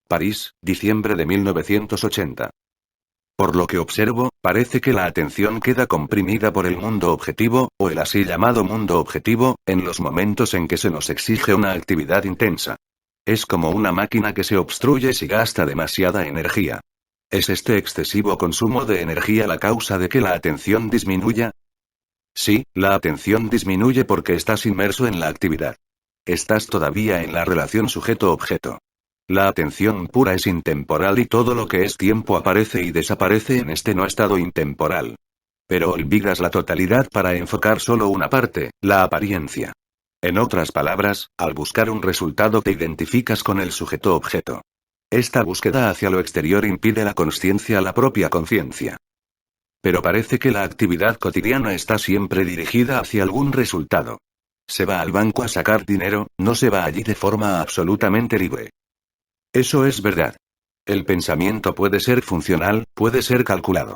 París, diciembre de 1980. Por lo que observo, parece que la atención queda comprimida por el mundo objetivo, o el así llamado mundo objetivo, en los momentos en que se nos exige una actividad intensa. Es como una máquina que se obstruye si gasta demasiada energía. ¿Es este excesivo consumo de energía la causa de que la atención disminuya? Sí, la atención disminuye porque estás inmerso en la actividad. Estás todavía en la relación sujeto-objeto. La atención pura es intemporal y todo lo que es tiempo aparece y desaparece en este no estado intemporal. Pero olvidas la totalidad para enfocar solo una parte, la apariencia. En otras palabras, al buscar un resultado te identificas con el sujeto-objeto. Esta búsqueda hacia lo exterior impide la consciencia a la propia conciencia. Pero parece que la actividad cotidiana está siempre dirigida hacia algún resultado. Se va al banco a sacar dinero, no se va allí de forma absolutamente libre. Eso es verdad. El pensamiento puede ser funcional, puede ser calculado.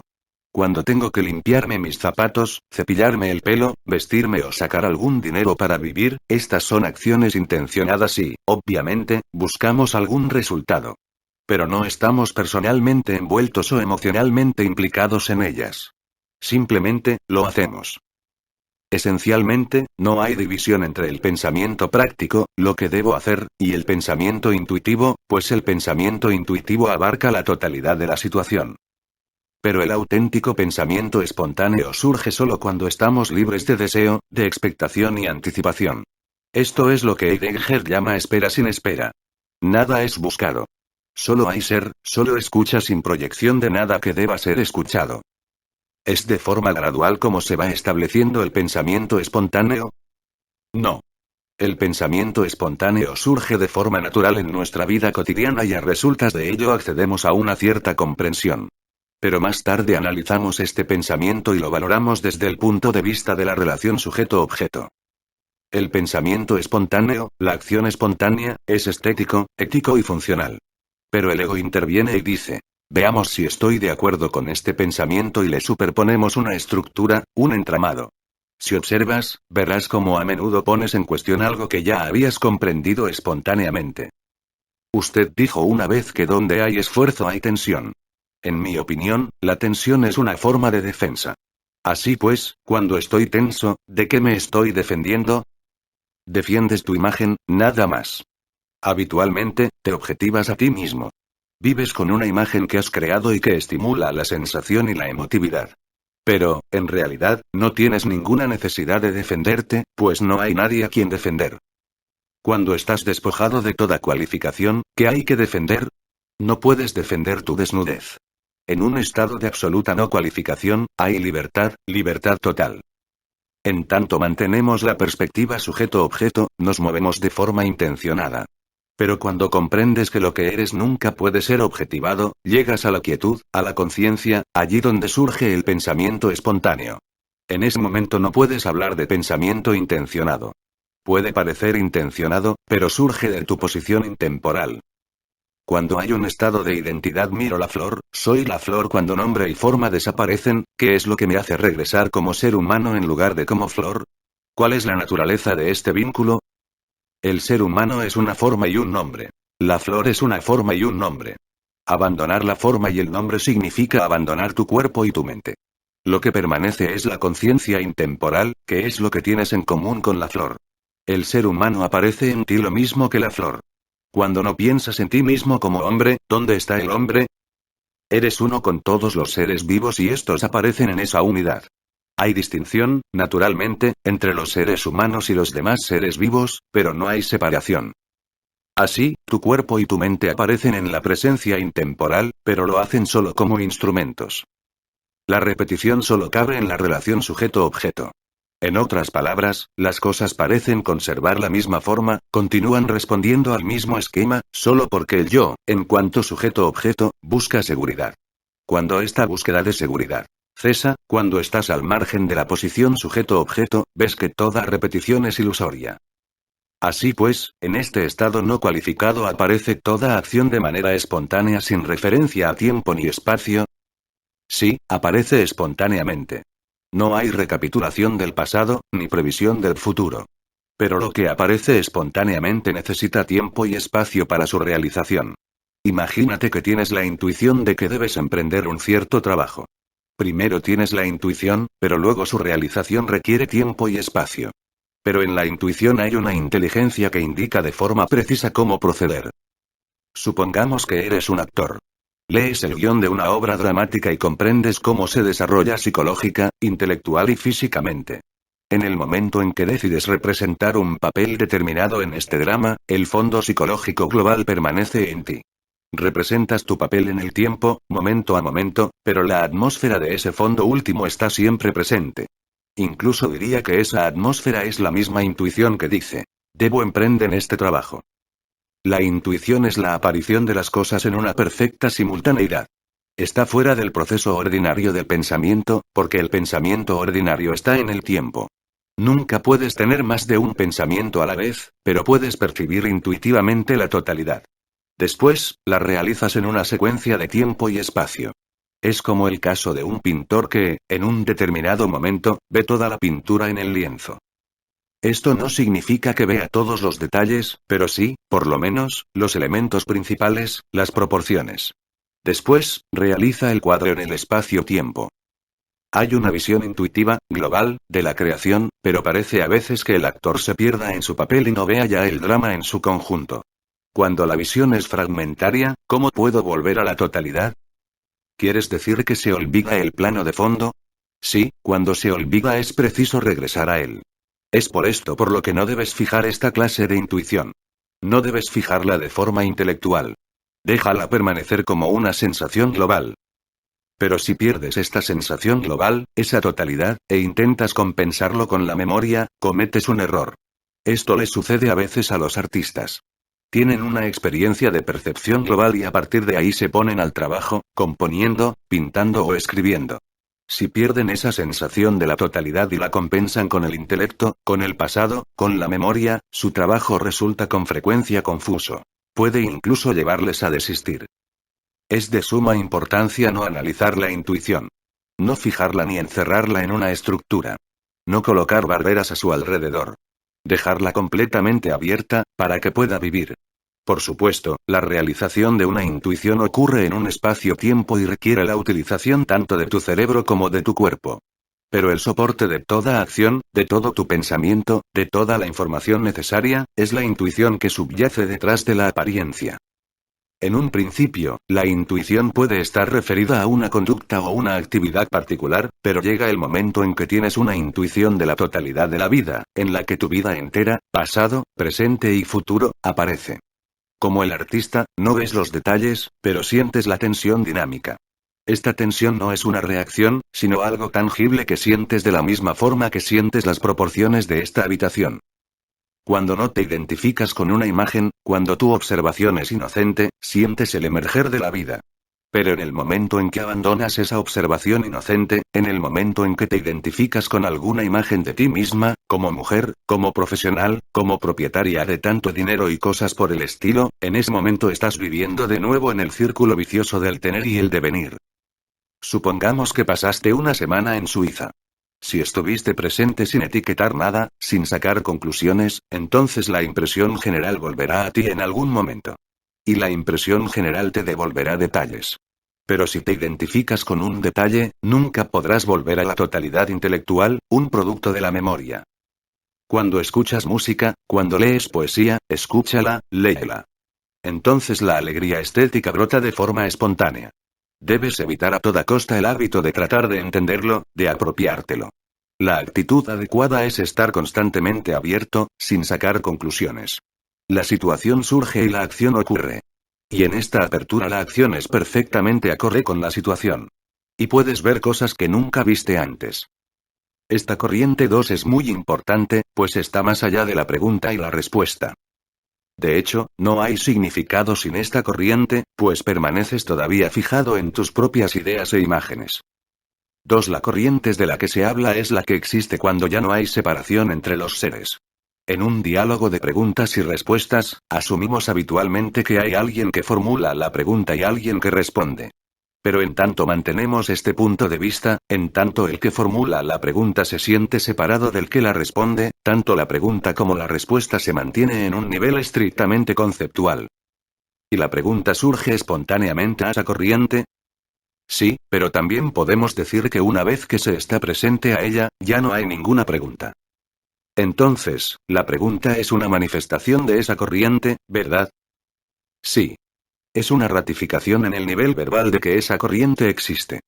Cuando tengo que limpiarme mis zapatos, cepillarme el pelo, vestirme o sacar algún dinero para vivir, estas son acciones intencionadas y, obviamente, buscamos algún resultado. Pero no estamos personalmente envueltos o emocionalmente implicados en ellas. Simplemente, lo hacemos. Esencialmente, no hay división entre el pensamiento práctico, lo que debo hacer, y el pensamiento intuitivo, pues el pensamiento intuitivo abarca la totalidad de la situación. Pero el auténtico pensamiento espontáneo surge solo cuando estamos libres de deseo, de expectación y anticipación. Esto es lo que Heidegger llama espera sin espera. Nada es buscado. Solo hay ser, solo escucha sin proyección de nada que deba ser escuchado. ¿Es de forma gradual como se va estableciendo el pensamiento espontáneo? No. El pensamiento espontáneo surge de forma natural en nuestra vida cotidiana y a resultas de ello accedemos a una cierta comprensión. Pero más tarde analizamos este pensamiento y lo valoramos desde el punto de vista de la relación sujeto-objeto. El pensamiento espontáneo, la acción espontánea, es estético, ético y funcional. Pero el ego interviene y dice: veamos si estoy de acuerdo con este pensamiento y le superponemos una estructura, un entramado. Si observas, verás cómo a menudo pones en cuestión algo que ya habías comprendido espontáneamente. Usted dijo una vez que donde hay esfuerzo hay tensión. En mi opinión, la tensión es una forma de defensa. Así pues, cuando estoy tenso, ¿de qué me estoy defendiendo? Defiendes tu imagen, nada más. Habitualmente, te objetivas a ti mismo. Vives con una imagen que has creado y que estimula la sensación y la emotividad. Pero, en realidad, no tienes ninguna necesidad de defenderte, pues no hay nadie a quien defender. Cuando estás despojado de toda cualificación, ¿qué hay que defender? No puedes defender tu desnudez. En un estado de absoluta no cualificación, hay libertad, libertad total. En tanto mantenemos la perspectiva sujeto-objeto, nos movemos de forma intencionada. Pero cuando comprendes que lo que eres nunca puede ser objetivado, llegas a la quietud, a la conciencia, allí donde surge el pensamiento espontáneo. En ese momento no puedes hablar de pensamiento intencionado. Puede parecer intencionado, pero surge de tu posición intemporal. Cuando hay un estado de identidad miro la flor, soy la flor cuando nombre y forma desaparecen, ¿qué es lo que me hace regresar como ser humano en lugar de como flor? ¿Cuál es la naturaleza de este vínculo? El ser humano es una forma y un nombre. La flor es una forma y un nombre. Abandonar la forma y el nombre significa abandonar tu cuerpo y tu mente. Lo que permanece es la conciencia intemporal, que es lo que tienes en común con la flor. El ser humano aparece en ti lo mismo que la flor. Cuando no piensas en ti mismo como hombre, ¿dónde está el hombre? Eres uno con todos los seres vivos y estos aparecen en esa unidad. Hay distinción, naturalmente, entre los seres humanos y los demás seres vivos, pero no hay separación. Así, tu cuerpo y tu mente aparecen en la presencia intemporal, pero lo hacen solo como instrumentos. La repetición solo cabe en la relación sujeto-objeto. En otras palabras, las cosas parecen conservar la misma forma, continúan respondiendo al mismo esquema, solo porque el yo, en cuanto sujeto-objeto, busca seguridad. Cuando esta búsqueda de seguridad cesa, cuando estás al margen de la posición sujeto-objeto, ves que toda repetición es ilusoria. Así pues, en este estado no cualificado aparece toda acción de manera espontánea sin referencia a tiempo ni espacio. Sí, aparece espontáneamente. No hay recapitulación del pasado, ni previsión del futuro. Pero lo que aparece espontáneamente necesita tiempo y espacio para su realización. Imagínate que tienes la intuición de que debes emprender un cierto trabajo. Primero tienes la intuición, pero luego su realización requiere tiempo y espacio. Pero en la intuición hay una inteligencia que indica de forma precisa cómo proceder. Supongamos que eres un actor. Lees el guión de una obra dramática y comprendes cómo se desarrolla psicológica, intelectual y físicamente. En el momento en que decides representar un papel determinado en este drama, el fondo psicológico global permanece en ti. Representas tu papel en el tiempo, momento a momento, pero la atmósfera de ese fondo último está siempre presente. Incluso diría que esa atmósfera es la misma intuición que dice: debo emprender este trabajo. La intuición es la aparición de las cosas en una perfecta simultaneidad. Está fuera del proceso ordinario del pensamiento, porque el pensamiento ordinario está en el tiempo. Nunca puedes tener más de un pensamiento a la vez, pero puedes percibir intuitivamente la totalidad. Después, la realizas en una secuencia de tiempo y espacio. Es como el caso de un pintor que, en un determinado momento, ve toda la pintura en el lienzo. Esto no significa que vea todos los detalles, pero sí, por lo menos, los elementos principales, las proporciones. Después, realiza el cuadro en el espacio-tiempo. Hay una visión intuitiva, global, de la creación, pero parece a veces que el actor se pierda en su papel y no vea ya el drama en su conjunto. Cuando la visión es fragmentaria, ¿cómo puedo volver a la totalidad? ¿Quieres decir que se olvida el plano de fondo? Sí, cuando se olvida es preciso regresar a él. Es por esto por lo que no debes fijar esta clase de intuición. No debes fijarla de forma intelectual. Déjala permanecer como una sensación global. Pero si pierdes esta sensación global, esa totalidad, e intentas compensarlo con la memoria, cometes un error. Esto le sucede a veces a los artistas. Tienen una experiencia de percepción global y a partir de ahí se ponen al trabajo, componiendo, pintando o escribiendo. Si pierden esa sensación de la totalidad y la compensan con el intelecto, con el pasado, con la memoria, su trabajo resulta con frecuencia confuso. Puede incluso llevarles a desistir. Es de suma importancia no analizar la intuición. No fijarla ni encerrarla en una estructura. No colocar barreras a su alrededor. Dejarla completamente abierta, para que pueda vivir. Por supuesto, la realización de una intuición ocurre en un espacio-tiempo y requiere la utilización tanto de tu cerebro como de tu cuerpo. Pero el soporte de toda acción, de todo tu pensamiento, de toda la información necesaria, es la intuición que subyace detrás de la apariencia. En un principio, la intuición puede estar referida a una conducta o una actividad particular, pero llega el momento en que tienes una intuición de la totalidad de la vida, en la que tu vida entera, pasado, presente y futuro, aparece. Como el artista, no ves los detalles, pero sientes la tensión dinámica. Esta tensión no es una reacción, sino algo tangible que sientes de la misma forma que sientes las proporciones de esta habitación. Cuando no te identificas con una imagen, cuando tu observación es inocente, sientes el emerger de la vida. Pero en el momento en que abandonas esa observación inocente, en el momento en que te identificas con alguna imagen de ti misma, como mujer, como profesional, como propietaria de tanto dinero y cosas por el estilo, en ese momento estás viviendo de nuevo en el círculo vicioso del tener y el devenir. Supongamos que pasaste una semana en Suiza. Si estuviste presente sin etiquetar nada, sin sacar conclusiones, entonces la impresión general volverá a ti en algún momento. Y la impresión general te devolverá detalles. Pero si te identificas con un detalle, nunca podrás volver a la totalidad intelectual, un producto de la memoria. Cuando escuchas música, cuando lees poesía, escúchala, léela. Entonces la alegría estética brota de forma espontánea. Debes evitar a toda costa el hábito de tratar de entenderlo, de apropiártelo. La actitud adecuada es estar constantemente abierto, sin sacar conclusiones. La situación surge y la acción ocurre. Y en esta apertura la acción es perfectamente acorde con la situación. Y puedes ver cosas que nunca viste antes. Esta corriente 2 es muy importante, pues está más allá de la pregunta y la respuesta. De hecho, no hay significado sin esta corriente, pues permaneces todavía fijado en tus propias ideas e imágenes. 2. La corriente de la que se habla es la que existe cuando ya no hay separación entre los seres. En un diálogo de preguntas y respuestas, asumimos habitualmente que hay alguien que formula la pregunta y alguien que responde. Pero en tanto mantenemos este punto de vista, en tanto el que formula la pregunta se siente separado del que la responde, tanto la pregunta como la respuesta se mantiene en un nivel estrictamente conceptual. Y la pregunta surge espontáneamente a esa corriente. Sí, pero también podemos decir que una vez que se está presente a ella, ya no hay ninguna pregunta. Entonces, la pregunta es una manifestación de esa corriente, ¿verdad? Sí. Es una ratificación en el nivel verbal de que esa corriente existe.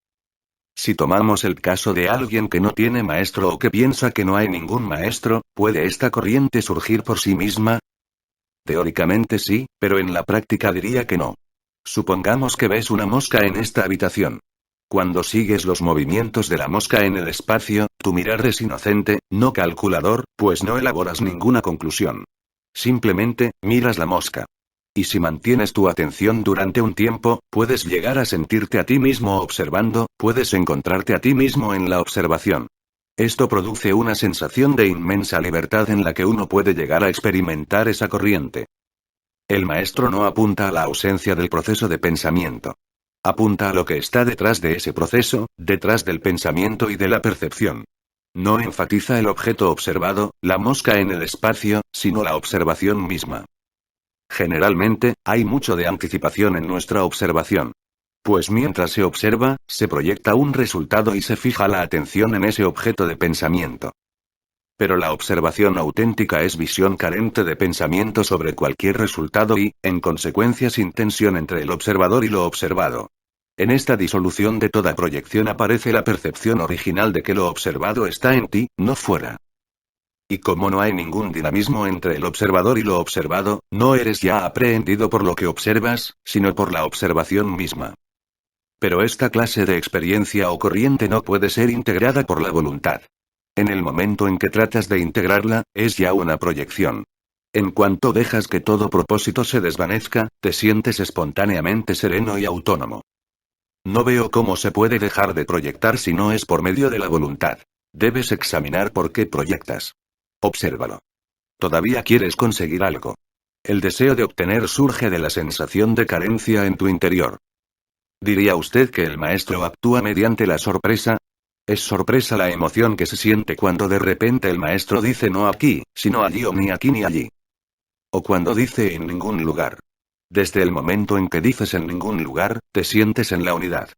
Si tomamos el caso de alguien que no tiene maestro o que piensa que no hay ningún maestro, ¿puede esta corriente surgir por sí misma? Teóricamente sí, pero en la práctica diría que no. Supongamos que ves una mosca en esta habitación. Cuando sigues los movimientos de la mosca en el espacio, tu mirar es inocente, no calculador, pues no elaboras ninguna conclusión. Simplemente, miras la mosca. Y si mantienes tu atención durante un tiempo, puedes llegar a sentirte a ti mismo observando, puedes encontrarte a ti mismo en la observación. Esto produce una sensación de inmensa libertad en la que uno puede llegar a experimentar esa corriente. El maestro no apunta a la ausencia del proceso de pensamiento. Apunta a lo que está detrás de ese proceso, detrás del pensamiento y de la percepción. No enfatiza el objeto observado, la mosca en el espacio, sino la observación misma. Generalmente, hay mucho de anticipación en nuestra observación. Pues mientras se observa, se proyecta un resultado y se fija la atención en ese objeto de pensamiento. Pero la observación auténtica es visión carente de pensamiento sobre cualquier resultado y, en consecuencia, sin tensión entre el observador y lo observado. En esta disolución de toda proyección aparece la percepción original de que lo observado está en ti, no fuera. Y como no hay ningún dinamismo entre el observador y lo observado, no eres ya aprehendido por lo que observas, sino por la observación misma. Pero esta clase de experiencia o corriente no puede ser integrada por la voluntad. En el momento en que tratas de integrarla, es ya una proyección. En cuanto dejas que todo propósito se desvanezca, te sientes espontáneamente sereno y autónomo. No veo cómo se puede dejar de proyectar si no es por medio de la voluntad. Debes examinar por qué proyectas. Obsérvalo. Todavía quieres conseguir algo. El deseo de obtener surge de la sensación de carencia en tu interior. ¿Diría usted que el maestro actúa mediante la sorpresa? Es sorpresa la emoción que se siente cuando de repente el maestro dice no aquí, sino allí o ni aquí ni allí. O cuando dice en ningún lugar. Desde el momento en que dices en ningún lugar, te sientes en la unidad.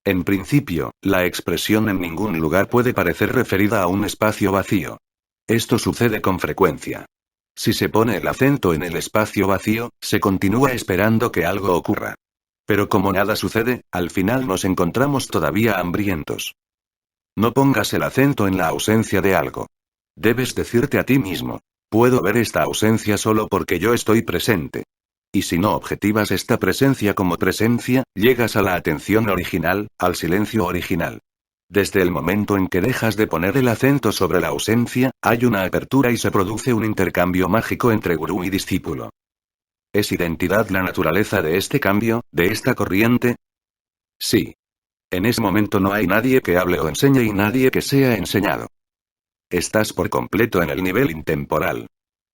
En principio, la expresión en ningún lugar puede parecer referida a un espacio vacío. Esto sucede con frecuencia. Si se pone el acento en el espacio vacío, se continúa esperando que algo ocurra. Pero como nada sucede, al final nos encontramos todavía hambrientos. No pongas el acento en la ausencia de algo. Debes decirte a ti mismo, puedo ver esta ausencia solo porque yo estoy presente. Y si no objetivas esta presencia como presencia, llegas a la atención original, al silencio original. Desde el momento en que dejas de poner el acento sobre la ausencia, hay una apertura y se produce un intercambio mágico entre gurú y discípulo. ¿Es identidad la naturaleza de este cambio, de esta corriente? Sí. En ese momento no hay nadie que hable o enseñe y nadie que sea enseñado. Estás por completo en el nivel intemporal.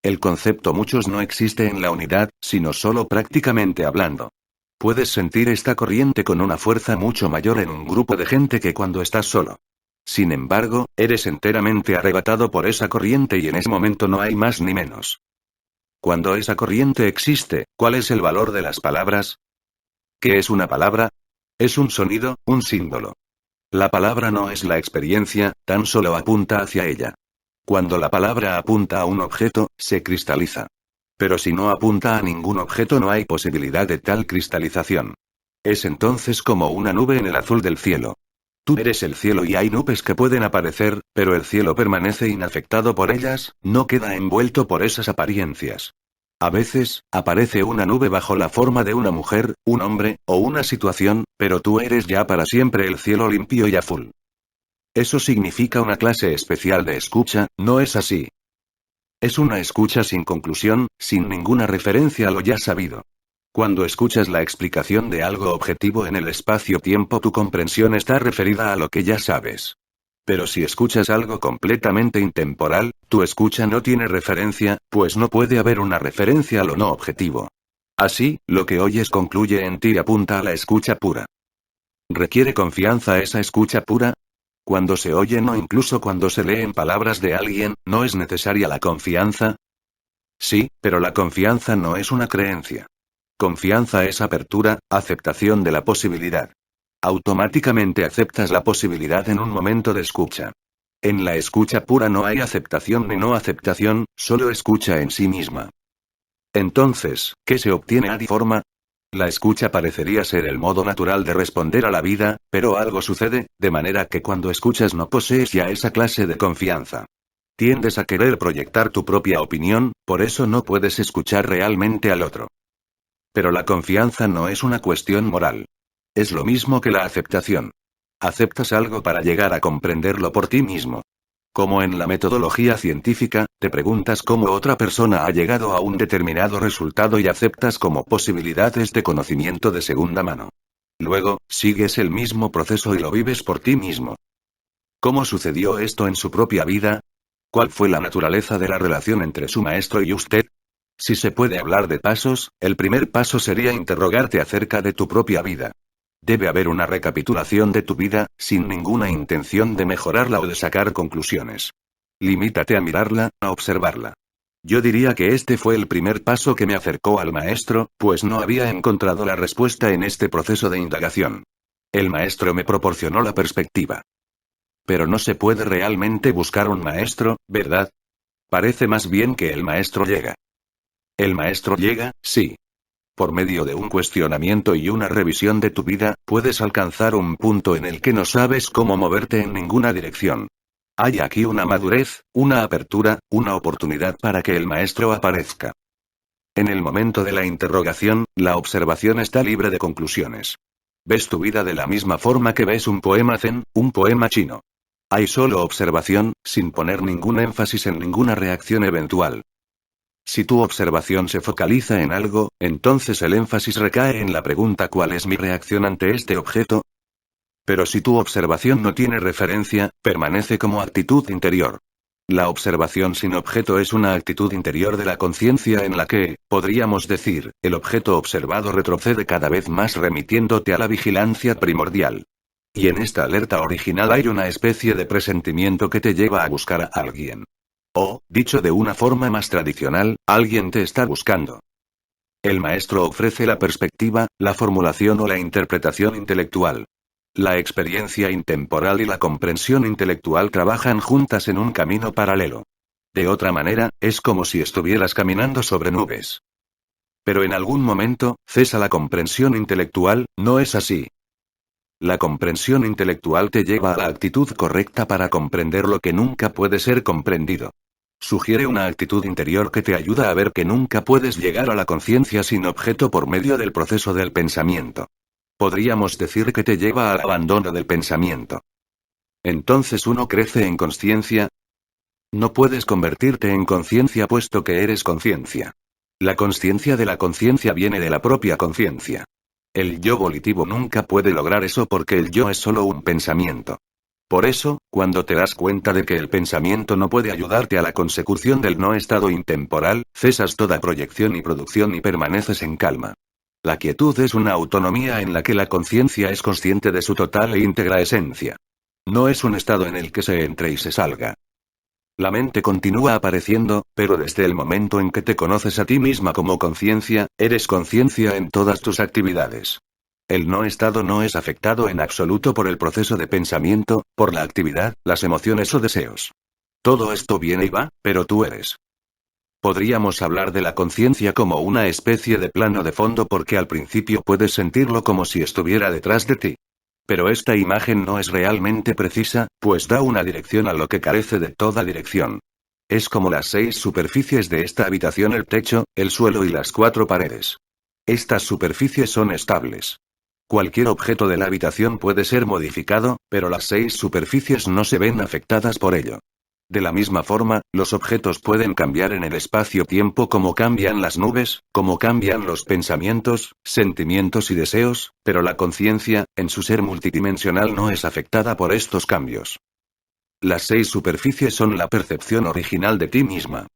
El concepto muchos no existe en la unidad, sino solo prácticamente hablando. Puedes sentir esta corriente con una fuerza mucho mayor en un grupo de gente que cuando estás solo. Sin embargo, eres enteramente arrebatado por esa corriente y en ese momento no hay más ni menos. Cuando esa corriente existe, ¿cuál es el valor de las palabras? ¿Qué es una palabra? Es un sonido, un símbolo. La palabra no es la experiencia, tan solo apunta hacia ella. Cuando la palabra apunta a un objeto, se cristaliza. Pero si no apunta a ningún objeto no hay posibilidad de tal cristalización. Es entonces como una nube en el azul del cielo. Tú eres el cielo y hay nubes que pueden aparecer, pero el cielo permanece inafectado por ellas, no queda envuelto por esas apariencias. A veces, aparece una nube bajo la forma de una mujer, un hombre, o una situación, pero tú eres ya para siempre el cielo limpio y azul. Eso significa una clase especial de escucha, ¿no es así? Es una escucha sin conclusión, sin ninguna referencia a lo ya sabido. Cuando escuchas la explicación de algo objetivo en el espacio-tiempo, tu comprensión está referida a lo que ya sabes. Pero si escuchas algo completamente intemporal, tu escucha no tiene referencia, pues no puede haber una referencia a lo no objetivo. Así, lo que oyes concluye en ti y apunta a la escucha pura. ¿Requiere confianza esa escucha pura? Cuando se oyen o incluso cuando se leen palabras de alguien, ¿no es necesaria la confianza? Sí, pero la confianza no es una creencia. Confianza es apertura, aceptación de la posibilidad. Automáticamente aceptas la posibilidad en un momento de escucha. En la escucha pura no hay aceptación ni no aceptación, solo escucha en sí misma. Entonces, ¿qué se obtiene de forma? La escucha parecería ser el modo natural de responder a la vida, pero algo sucede, de manera que cuando escuchas no posees ya esa clase de confianza. Tiendes a querer proyectar tu propia opinión, por eso no puedes escuchar realmente al otro. Pero la confianza no es una cuestión moral. Es lo mismo que la aceptación. Aceptas algo para llegar a comprenderlo por ti mismo. Como en la metodología científica, te preguntas cómo otra persona ha llegado a un determinado resultado y aceptas como posibilidades de conocimiento de segunda mano. Luego, sigues el mismo proceso y lo vives por ti mismo. ¿Cómo sucedió esto en su propia vida? ¿Cuál fue la naturaleza de la relación entre su maestro y usted? Si se puede hablar de pasos, el primer paso sería interrogarte acerca de tu propia vida. Debe haber una recapitulación de tu vida, sin ninguna intención de mejorarla o de sacar conclusiones. Limítate a mirarla, a observarla. Yo diría que este fue el primer paso que me acercó al maestro, pues no había encontrado la respuesta en este proceso de indagación. El maestro me proporcionó la perspectiva. Pero no se puede realmente buscar un maestro, ¿verdad? Parece más bien que el maestro llega. El maestro llega, sí. Por medio de un cuestionamiento y una revisión de tu vida, puedes alcanzar un punto en el que no sabes cómo moverte en ninguna dirección. Hay aquí una madurez, una apertura, una oportunidad para que el maestro aparezca. En el momento de la interrogación, la observación está libre de conclusiones. Ves tu vida de la misma forma que ves un poema zen, un poema chino. Hay solo observación, sin poner ningún énfasis en ninguna reacción eventual. Si tu observación se focaliza en algo, entonces el énfasis recae en la pregunta ¿cuál es mi reacción ante este objeto? Pero si tu observación no tiene referencia, permanece como actitud interior. La observación sin objeto es una actitud interior de la conciencia en la que, podríamos decir, el objeto observado retrocede cada vez más remitiéndote a la vigilancia primordial. Y en esta alerta original hay una especie de presentimiento que te lleva a buscar a alguien. O, dicho de una forma más tradicional, alguien te está buscando. El maestro ofrece la perspectiva, la formulación o la interpretación intelectual. La experiencia intemporal y la comprensión intelectual trabajan juntas en un camino paralelo. De otra manera, es como si estuvieras caminando sobre nubes. Pero en algún momento, cesa la comprensión intelectual, ¿no es así? La comprensión intelectual te lleva a la actitud correcta para comprender lo que nunca puede ser comprendido. Sugiere una actitud interior que te ayuda a ver que nunca puedes llegar a la conciencia sin objeto por medio del proceso del pensamiento. Podríamos decir que te lleva al abandono del pensamiento. Entonces uno crece en conciencia. No puedes convertirte en conciencia puesto que eres conciencia. La consciencia de la conciencia viene de la propia conciencia. El yo volitivo nunca puede lograr eso porque el yo es solo un pensamiento. Por eso, cuando te das cuenta de que el pensamiento no puede ayudarte a la consecución del no estado intemporal, cesas toda proyección y producción y permaneces en calma. La quietud es una autonomía en la que la conciencia es consciente de su total e íntegra esencia. No es un estado en el que se entre y se salga. La mente continúa apareciendo, pero desde el momento en que te conoces a ti misma como conciencia, eres conciencia en todas tus actividades. El no estado no es afectado en absoluto por el proceso de pensamiento, por la actividad, las emociones o deseos. Todo esto viene y va, pero tú eres. Podríamos hablar de la conciencia como una especie de plano de fondo porque al principio puedes sentirlo como si estuviera detrás de ti. Pero esta imagen no es realmente precisa, pues da una dirección a lo que carece de toda dirección. Es como las 6 superficies de esta habitación: el techo, el suelo y las 4 paredes. Estas superficies son estables. Cualquier objeto de la habitación puede ser modificado, pero las 6 superficies no se ven afectadas por ello. De la misma forma, los objetos pueden cambiar en el espacio-tiempo como cambian las nubes, como cambian los pensamientos, sentimientos y deseos, pero la conciencia, en su ser multidimensional, no es afectada por estos cambios. Las 6 superficies son la percepción original de ti misma.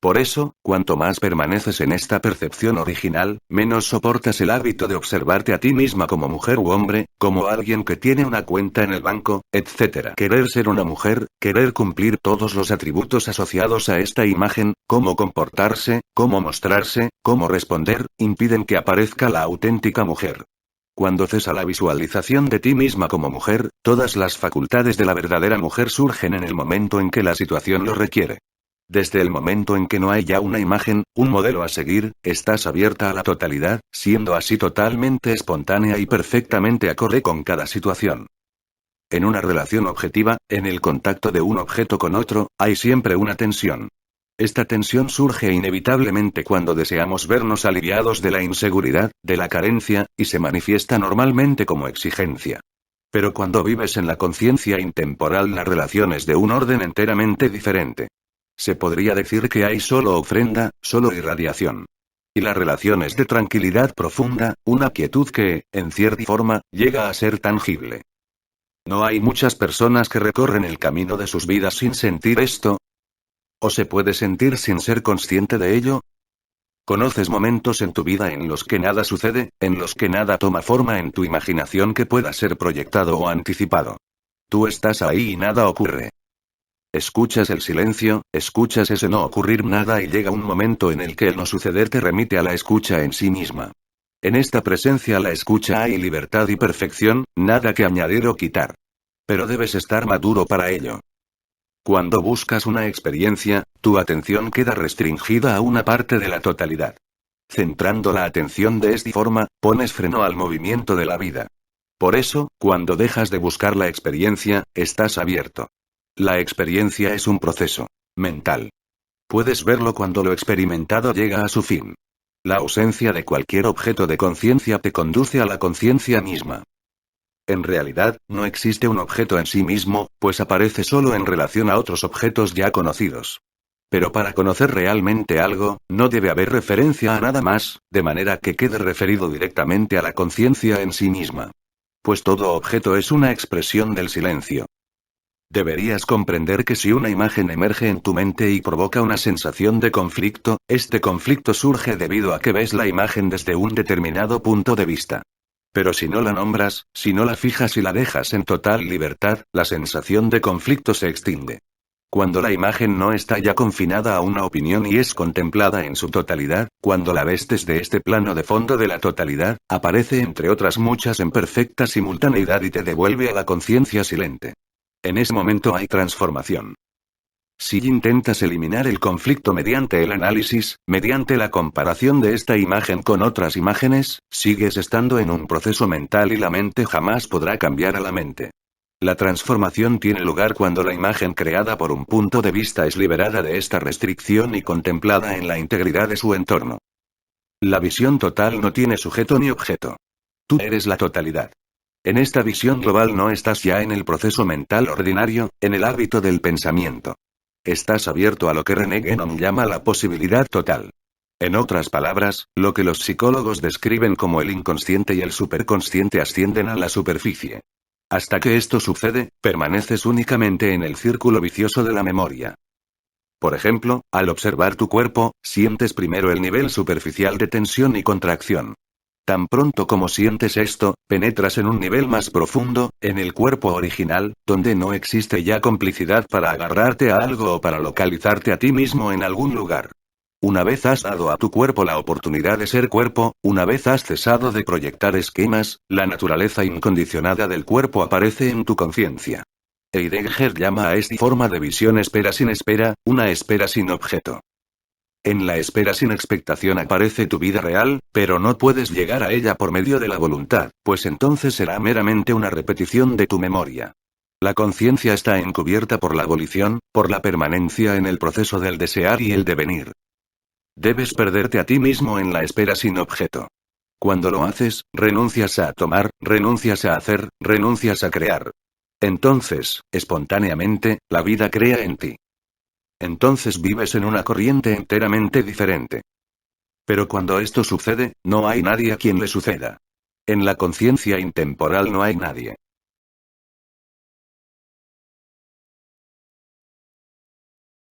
Por eso, cuanto más permaneces en esta percepción original, menos soportas el hábito de observarte a ti misma como mujer u hombre, como alguien que tiene una cuenta en el banco, etc. Querer ser una mujer, querer cumplir todos los atributos asociados a esta imagen, cómo comportarse, cómo mostrarse, cómo responder, impiden que aparezca la auténtica mujer. Cuando cesa la visualización de ti misma como mujer, todas las facultades de la verdadera mujer surgen en el momento en que la situación lo requiere. Desde el momento en que no hay ya una imagen, un modelo a seguir, estás abierta a la totalidad, siendo así totalmente espontánea y perfectamente acorde con cada situación. En una relación objetiva, en el contacto de un objeto con otro, hay siempre una tensión. Esta tensión surge inevitablemente cuando deseamos vernos aliviados de la inseguridad, de la carencia, y se manifiesta normalmente como exigencia. Pero cuando vives en la conciencia intemporal, la relación es de un orden enteramente diferente. Se podría decir que hay solo ofrenda, solo irradiación. Y la relación es de tranquilidad profunda, una quietud que, en cierta forma, llega a ser tangible. ¿No hay muchas personas que recorren el camino de sus vidas sin sentir esto? ¿O se puede sentir sin ser consciente de ello? ¿Conoces momentos en tu vida en los que nada sucede, en los que nada toma forma en tu imaginación que pueda ser proyectado o anticipado? Tú estás ahí y nada ocurre. Escuchas el silencio, escuchas ese no ocurrir nada y llega un momento en el que el no suceder te remite a la escucha en sí misma. En esta presencia a la escucha hay libertad y perfección, nada que añadir o quitar. Pero debes estar maduro para ello. Cuando buscas una experiencia, tu atención queda restringida a una parte de la totalidad. Centrando la atención de esta forma, pones freno al movimiento de la vida. Por eso, cuando dejas de buscar la experiencia, estás abierto. La experiencia es un proceso mental. Puedes verlo cuando lo experimentado llega a su fin. La ausencia de cualquier objeto de conciencia te conduce a la conciencia misma. En realidad, no existe un objeto en sí mismo, pues aparece solo en relación a otros objetos ya conocidos. Pero para conocer realmente algo, no debe haber referencia a nada más, de manera que quede referido directamente a la conciencia en sí misma. Pues todo objeto es una expresión del silencio. Deberías comprender que si una imagen emerge en tu mente y provoca una sensación de conflicto, este conflicto surge debido a que ves la imagen desde un determinado punto de vista. Pero si no la nombras, si no la fijas y la dejas en total libertad, la sensación de conflicto se extingue. Cuando la imagen no está ya confinada a una opinión y es contemplada en su totalidad, cuando la ves desde este plano de fondo de la totalidad, aparece entre otras muchas en perfecta simultaneidad y te devuelve a la conciencia silente. En ese momento hay transformación. Si intentas eliminar el conflicto mediante el análisis, mediante la comparación de esta imagen con otras imágenes, sigues estando en un proceso mental y la mente jamás podrá cambiar a la mente. La transformación tiene lugar cuando la imagen creada por un punto de vista es liberada de esta restricción y contemplada en la integridad de su entorno. La visión total no tiene sujeto ni objeto. Tú eres la totalidad. En esta visión global no estás ya en el proceso mental ordinario, en el hábito del pensamiento. Estás abierto a lo que René Guénon llama la posibilidad total. En otras palabras, lo que los psicólogos describen como el inconsciente y el superconsciente ascienden a la superficie. Hasta que esto sucede, permaneces únicamente en el círculo vicioso de la memoria. Por ejemplo, al observar tu cuerpo, sientes primero el nivel superficial de tensión y contracción. Tan pronto como sientes esto, penetras en un nivel más profundo, en el cuerpo original, donde no existe ya complicidad para agarrarte a algo o para localizarte a ti mismo en algún lugar. Una vez has dado a tu cuerpo la oportunidad de ser cuerpo, una vez has cesado de proyectar esquemas, la naturaleza incondicionada del cuerpo aparece en tu conciencia. Heidegger llama a esta forma de visión espera sin espera, una espera sin objeto. En la espera sin expectación aparece tu vida real, pero no puedes llegar a ella por medio de la voluntad, pues entonces será meramente una repetición de tu memoria. La conciencia está encubierta por la volición, por la permanencia en el proceso del desear y el devenir. Debes perderte a ti mismo en la espera sin objeto. Cuando lo haces, renuncias a tomar, renuncias a hacer, renuncias a crear. Entonces, espontáneamente, la vida crea en ti. Entonces vives en una corriente enteramente diferente. Pero cuando esto sucede, no hay nadie a quien le suceda. En la conciencia intemporal no hay nadie.